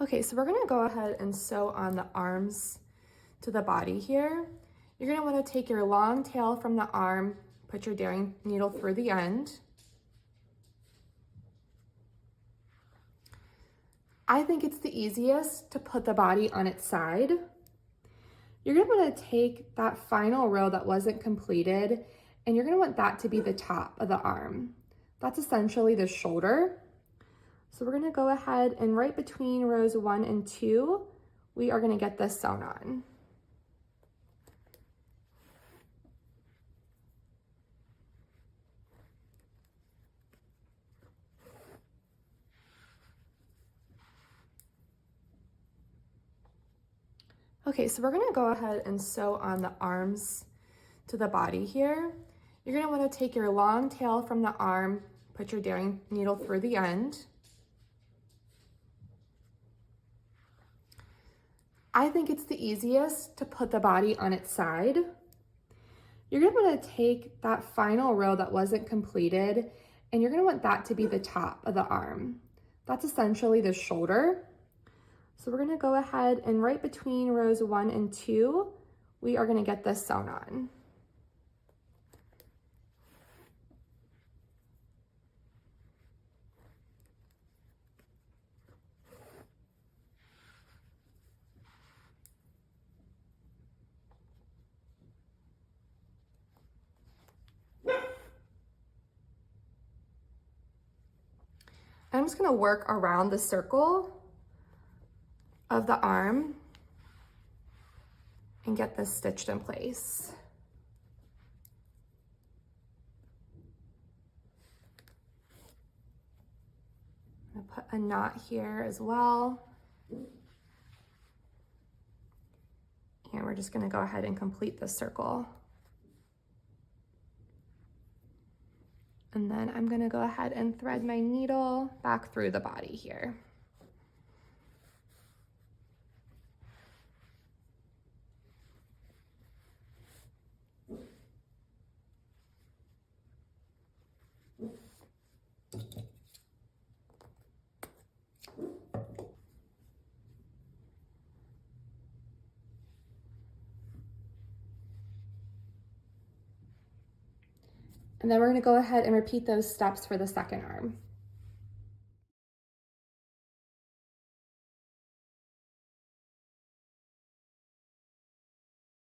Okay, so we're gonna go ahead and sew on the arms to the body here. You're gonna wanna take your long tail from the arm, put your daring needle through the end. I think it's the easiest to put the body on its side. You're gonna wanna take that final row that wasn't completed, and you're gonna want that to be the top of the arm. That's essentially the shoulder. So we're gonna go ahead and right between rows 1 and 2, we are gonna get this sewn on. Okay, so we're gonna go ahead and sew on the arms to the body here. You're gonna wanna take your long tail from the arm, put your daring needle through the end. I think it's the easiest to put the body on its side. You're gonna wanna take that final row that wasn't completed, and you're gonna want that to be the top of the arm. That's essentially the shoulder. So we're gonna go ahead and right between rows 1 and 2, we are gonna get this sewn on. I'm just gonna work around the circle of the arm and get this stitched in place. I'm gonna put a knot here as well. And we're just gonna go ahead and complete this circle. And then I'm gonna go ahead and thread my needle back through the body here. And then we're gonna go ahead and repeat those steps for the second arm.